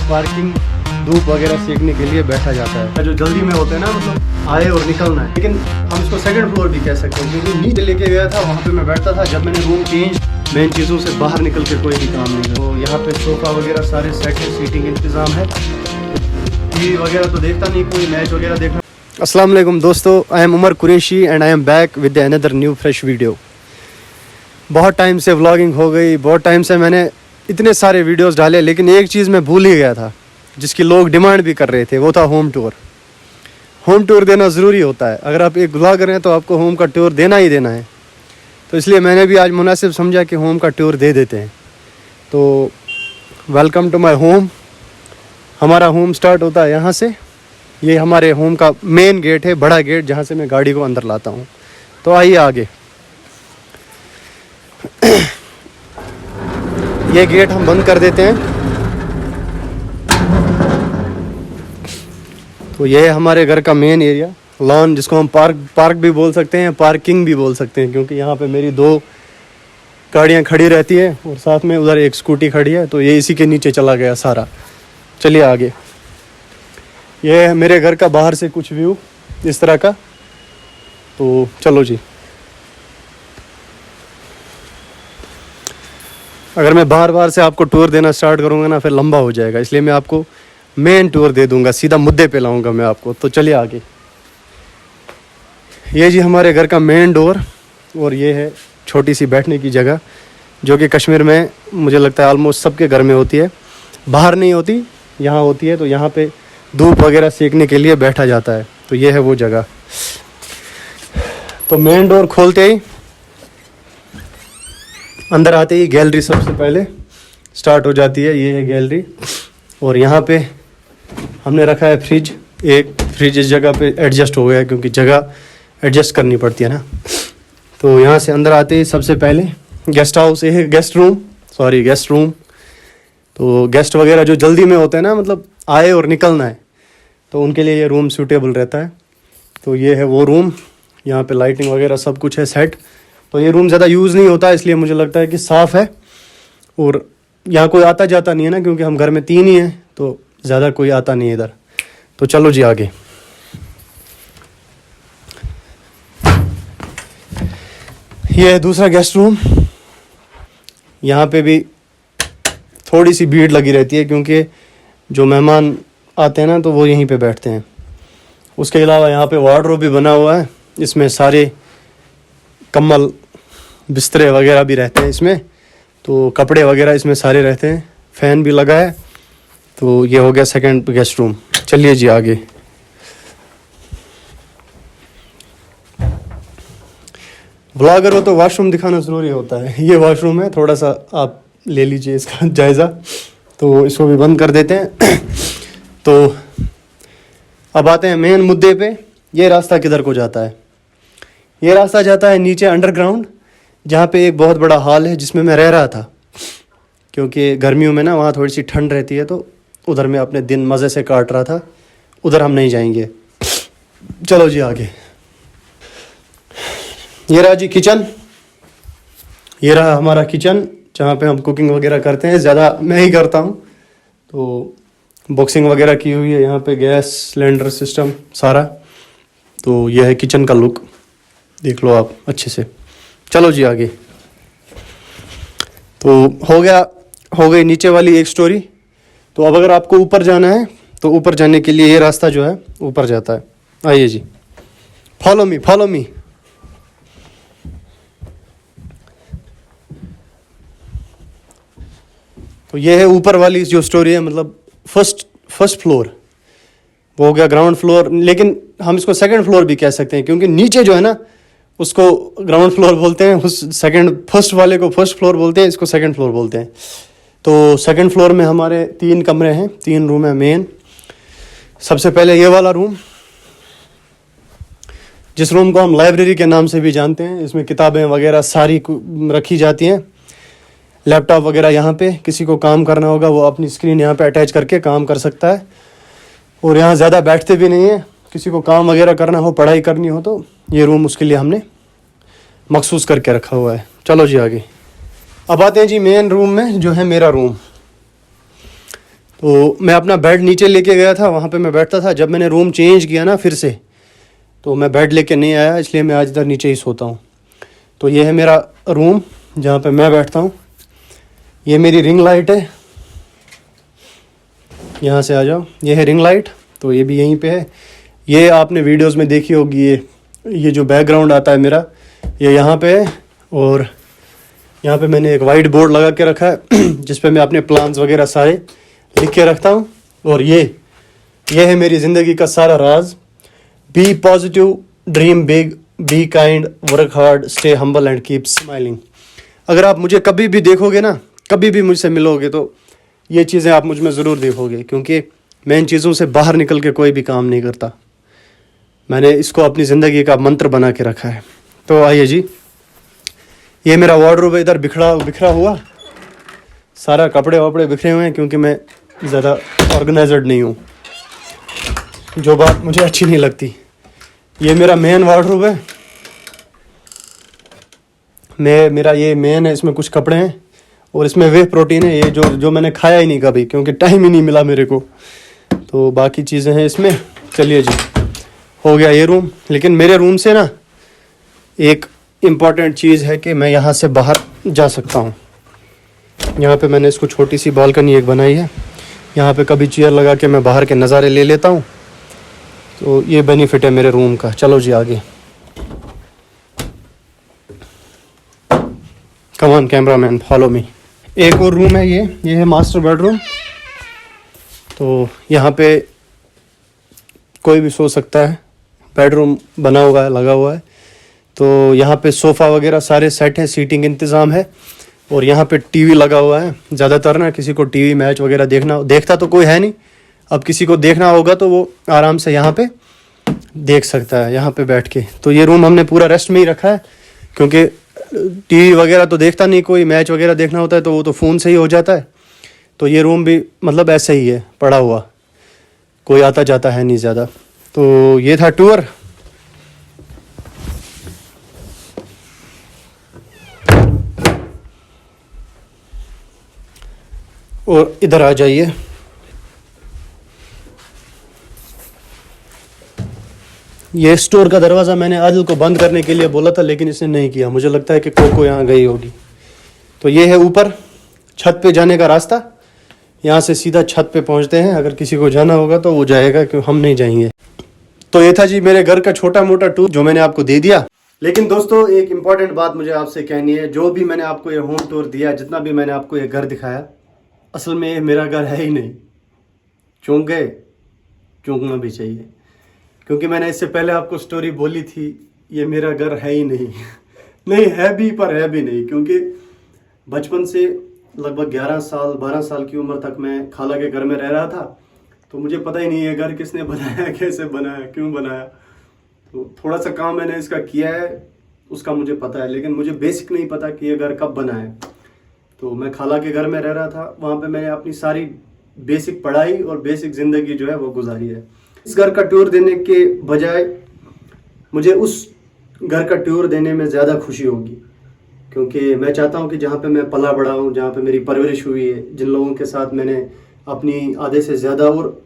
Parking धूप वगैरह सीखने के लिए बैठा जाता है। जो जल्दी में होते हैं ना, मतलब आए और निकलना है, लेकिन हम इसको सेकंड फ्लोर भी कह सकते हैं क्योंकि नीचे लेके गया था, वहाँ पे मैं बैठता था। जब मैंने रूम चेंज, मेन चीज़ों से बाहर निकल के कोई भी काम नहीं है। तो यहाँ पे सोफ़ा वगैरह सारे सेट है, सीटिंग इंतज़ाम है। टीवी वगैरह तो देखता नहीं कोई, मैच वगैरह देखना। अस्सलाम वालेकुम दोस्तों, I am Umar Qureshi and I am back with another new fresh video. बहुत टाइम से व्लॉगिंग हो गई, बहुत टाइम से मैंने इतने सारे वीडियोस डाले, लेकिन एक चीज़ मैं भूल ही गया था जिसकी लोग डिमांड भी कर रहे थे, वो था होम टूर। होम टूर देना ज़रूरी होता है। अगर आप एक व्लॉगर हैं तो आपको होम का टूर देना ही देना है। तो इसलिए मैंने भी आज मुनासिब समझा कि होम का टूर दे देते हैं। तो वेलकम टू माय होम। हमारा होम स्टार्ट होता है यहाँ से। ये हमारे होम का मेन गेट है, बड़ा गेट, जहाँ से मैं गाड़ी को अंदर लाता हूँ। तो आइए आगे। ये गेट हम बंद कर देते हैं। तो ये है हमारे घर का मेन एरिया, लॉन, जिसको हम पार्क भी बोल सकते हैं, पार्किंग भी बोल सकते हैं, क्योंकि यहाँ पे मेरी 2 गाड़ियाँ खड़ी रहती है और साथ में उधर एक स्कूटी खड़ी है। तो ये इसी के नीचे चला गया सारा। चलिए आगे। ये है मेरे घर का बाहर से कुछ व्यू इस तरह का। तो चलो जी। अगर मैं बार से आपको टूर देना स्टार्ट करूँगा ना, फिर लंबा हो जाएगा, इसलिए मैं आपको मेन टूर दे दूंगा, सीधा मुद्दे पे लाऊंगा मैं आपको। तो चलिए आगे। ये जी हमारे घर का मेन डोर, और ये है छोटी सी बैठने की जगह, जो कि कश्मीर में मुझे लगता है ऑलमोस्ट सबके घर में होती है। बाहर नहीं होती, यहाँ होती है। तो यहाँ पे धूप वगैरह सेकने के लिए बैठा जाता है। तो ये है वो जगह। तो मेन डोर खोलते ही, अंदर आते ही गैलरी सबसे पहले स्टार्ट हो जाती है। ये है गैलरी, और यहाँ पे हमने रखा है फ्रिज। एक फ्रिज इस जगह पे एडजस्ट हो गया है, क्योंकि जगह एडजस्ट करनी पड़ती है ना। तो यहाँ से अंदर आते ही सबसे पहले गेस्ट हाउस, ये है गेस्ट रूम। तो गेस्ट वगैरह जो जल्दी में होते हैं ना, मतलब आए और निकलना है, तो उनके लिए ये रूम सूटेबल रहता है। तो ये है वो रूम। यहाँ पे लाइटिंग वगैरह सब कुछ है सेट। तो ये रूम ज़्यादा यूज़ नहीं होता, इसलिए मुझे लगता है कि साफ़ है, और यहाँ कोई आता जाता नहीं है ना, क्योंकि हम घर में 3 ही हैं, तो ज़्यादा कोई आता नहीं है इधर। तो चलो जी आगे। ये है दूसरा गेस्ट रूम। यहाँ पे भी थोड़ी सी भीड़ लगी रहती है, क्योंकि जो मेहमान आते हैं ना, तो वो यहीं पे बैठते हैं। उसके अलावा यहाँ पे वार्डरोब भी बना हुआ है, इसमें सारे कम्बल बिस्तरे वगैरह भी रहते हैं इसमें। तो कपड़े वगैरह इसमें सारे रहते हैं। फ़ैन भी लगा है। तो ये हो गया सेकंड गेस्ट रूम। चलिए जी आगे। ब्लॉगर हो तो वॉशरूम दिखाना ज़रूरी होता है। ये वॉशरूम है, थोड़ा सा आप ले लीजिए इसका जायज़ा। तो इसको भी बंद कर देते हैं। तो अब आते हैं मेन मुद्दे पे। ये रास्ता किधर को जाता है? ये रास्ता जाता है नीचे अंडरग्राउंड, जहाँ पे एक बहुत बड़ा हॉल है, जिसमें मैं रह रहा था, क्योंकि गर्मियों में ना वहाँ थोड़ी सी ठंड रहती है। तो उधर मैं अपने दिन मज़े से काट रहा था। उधर हम नहीं जाएंगे। चलो जी आगे। ये रहा जी किचन। ये रहा हमारा किचन, जहाँ पे हम कुकिंग वगैरह करते हैं। ज़्यादा मैं ही करता हूँ। तो बॉक्सिंग वगैरह की हुई है यहाँ पे, गैस सिलेंडर सिस्टम सारा। तो यह है किचन का लुक, देख लो आप अच्छे से। चलो जी आगे। तो हो गई नीचे वाली एक स्टोरी। तो अब अगर आपको ऊपर जाना है, तो ऊपर जाने के लिए ये रास्ता जो है ऊपर जाता है। आइए जी, फॉलो मी। तो ये है ऊपर वाली जो स्टोरी है, मतलब फर्स्ट फ्लोर। वो हो गया ग्राउंड फ्लोर, लेकिन हम इसको सेकंड फ्लोर भी कह सकते हैं, क्योंकि नीचे जो है ना, उसको ग्राउंड फ्लोर बोलते हैं, फर्स्ट वाले को फर्स्ट फ्लोर बोलते हैं, इसको सेकंड फ्लोर बोलते हैं। तो सेकंड फ्लोर में हमारे 3 कमरे हैं, 3 रूम है मेन। सबसे पहले ये वाला रूम, जिस रूम को हम लाइब्रेरी के नाम से भी जानते हैं। इसमें किताबें वगैरह सारी रखी जाती हैं। लैपटॉप वगैरह यहाँ पे, किसी को काम करना होगा वो अपनी स्क्रीन यहाँ पे अटैच करके काम कर सकता है। और यहाँ ज़्यादा बैठते भी नहीं है। किसी को काम वगैरह करना हो, पढ़ाई करनी हो, तो ये रूम उसके लिए हमने मखसूस करके रखा हुआ है। चलो जी आगे। अब आते हैं जी मेन रूम में, जो है मेरा रूम। तो मैं अपना बेड नीचे लेके गया था, वहाँ पे मैं बैठता था। जब मैंने रूम चेंज किया ना फिर से, तो मैं बेड लेके नहीं आया, इसलिए मैं आज इधर नीचे ही सोता हूँ। तो ये है मेरा रूम जहाँ पे मैं बैठता हूँ। ये मेरी रिंग लाइट है, यहाँ से आ जाओ, ये है रिंग लाइट, तो ये भी यहीं पे है। ये आपने वीडियोस में देखी होगी, ये जो बैकग्राउंड आता है मेरा, ये यहाँ पे है। और यहाँ पे मैंने एक वाइट बोर्ड लगा के रखा है जिस पे मैं अपने प्लान्स वगैरह सारे लिख के रखता हूँ। और ये है मेरी ज़िंदगी का सारा राज। Be positive, dream big, be kind, work hard, stay humble and keep smiling. अगर आप मुझे कभी भी देखोगे ना, कभी भी मुझसे मिलोगे, तो ये चीज़ें आप मुझ में ज़रूर देखोगे, क्योंकि मैं इन चीज़ों से बाहर निकल के कोई भी काम नहीं करता। मैंने इसको अपनी ज़िंदगी का मंत्र बना के रखा है। तो आइए जी, ये मेरा वार्डरोब है, इधर बिखरा हुआ सारा कपड़े वपड़े बिखरे हुए हैं, क्योंकि मैं ज़्यादा ऑर्गेनाइज्ड नहीं हूँ, जो बात मुझे अच्छी नहीं लगती। ये मेरा मेन वार्डरोब है, मेरा ये मेन है, इसमें कुछ कपड़े हैं और इसमें वे प्रोटीन है, ये जो मैंने खाया ही नहीं कभी, क्योंकि टाइम ही नहीं मिला मेरे को। तो बाकी चीज़ें हैं इसमें। चलिए जी, हो गया ये रूम। लेकिन मेरे रूम से ना एक इम्पॉर्टेंट चीज़ है कि मैं यहाँ से बाहर जा सकता हूँ। यहाँ पे मैंने इसको छोटी सी बालकनी एक बनाई है, यहाँ पे कभी चेयर लगा के मैं बाहर के नज़ारे ले लेता हूँ। तो ये बेनिफिट है मेरे रूम का। चलो जी आगे, come on cameraman, follow me. एक और रूम है, ये है मास्टर बेडरूम। तो यहाँ पे कोई भी सो सकता है, बेडरूम बना हुआ है, लगा हुआ है। तो यहाँ पे सोफ़ा वगैरह सारे सेट हैं, सीटिंग इंतज़ाम है। और यहाँ पे टीवी लगा हुआ है। ज़्यादातर ना किसी को टीवी मैच वगैरह देखता तो कोई है नहीं। अब किसी को देखना होगा तो वो आराम से यहाँ पे देख सकता है, यहाँ पे बैठ के। तो ये रूम हमने पूरा रेस्ट में ही रखा है, क्योंकि टीवी वगैरह तो देखता नहीं कोई, मैच वगैरह देखना होता है तो वो तो फ़ोन से ही हो जाता है। तो ये रूम भी मतलब ऐसे ही है, पड़ा हुआ, कोई आता जाता है नहीं ज़्यादा। तो ये था टूर। और इधर आ जाइए, ये स्टोर का दरवाज़ा मैंने आदिल को बंद करने के लिए बोला था, लेकिन इसने नहीं किया। मुझे लगता है कि कोको यहाँ गई होगी। तो ये है ऊपर छत पे जाने का रास्ता, यहाँ से सीधा छत पे पहुँचते हैं। अगर किसी को जाना होगा तो वो जाएगा, क्यों हम नहीं जाएंगे। तो ये था जी मेरे घर का छोटा मोटा टूर जो मैंने आपको दे दिया। लेकिन दोस्तों एक इम्पॉर्टेंट बात मुझे आपसे कहनी है, जो भी मैंने आपको ये होम टूर दिया, जितना भी मैंने आपको ये घर दिखाया, असल में ये मेरा घर है ही नहीं। चौंक गए? चौंकना भी चाहिए, क्योंकि मैंने इससे पहले आपको स्टोरी बोली थी, ये मेरा घर है ही नहीं। नहीं है भी, पर है भी नहीं, क्योंकि बचपन से लगभग 11 साल 12 साल की उम्र तक मैं खाला के घर में रह रहा था। तो मुझे पता ही नहीं है घर किसने बनाया, कैसे बनाया, क्यों बनाया। तो थोड़ा सा काम मैंने इसका किया है, उसका मुझे पता है, लेकिन मुझे बेसिक नहीं पता कि ये घर कब बना है। तो मैं खाला के घर में रह रहा था, वहाँ पे मैंने अपनी सारी बेसिक पढ़ाई और बेसिक ज़िंदगी जो है वो गुजारी है। इस घर का टूर देने के बजाय मुझे उस घर का टूर देने में ज़्यादा खुशी होगी, क्योंकि मैं चाहता हूँ कि जहाँ पे मैं पला बड़ा हूँ, जहाँ पे मेरी परवरिश हुई है, जिन लोगों के साथ मैंने अपनी आधे से ज़्यादा और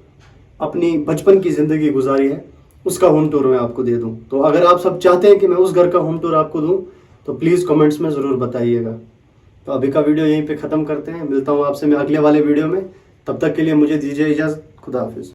अपनी बचपन की ज़िंदगी गुजारी है, उसका होम टूर मैं आपको दे दूँ। तो अगर आप सब चाहते हैं कि मैं उस घर का होम टूर आपको दूँ, तो प्लीज़ कमेंट्स में ज़रूर बताइएगा। तो अभी का वीडियो यहीं पे ख़त्म करते हैं, मिलता हूँ आपसे मैं अगले वाले वीडियो में। तब तक के लिए मुझे दीजिए इजाज़त। खुदा हाफिज़।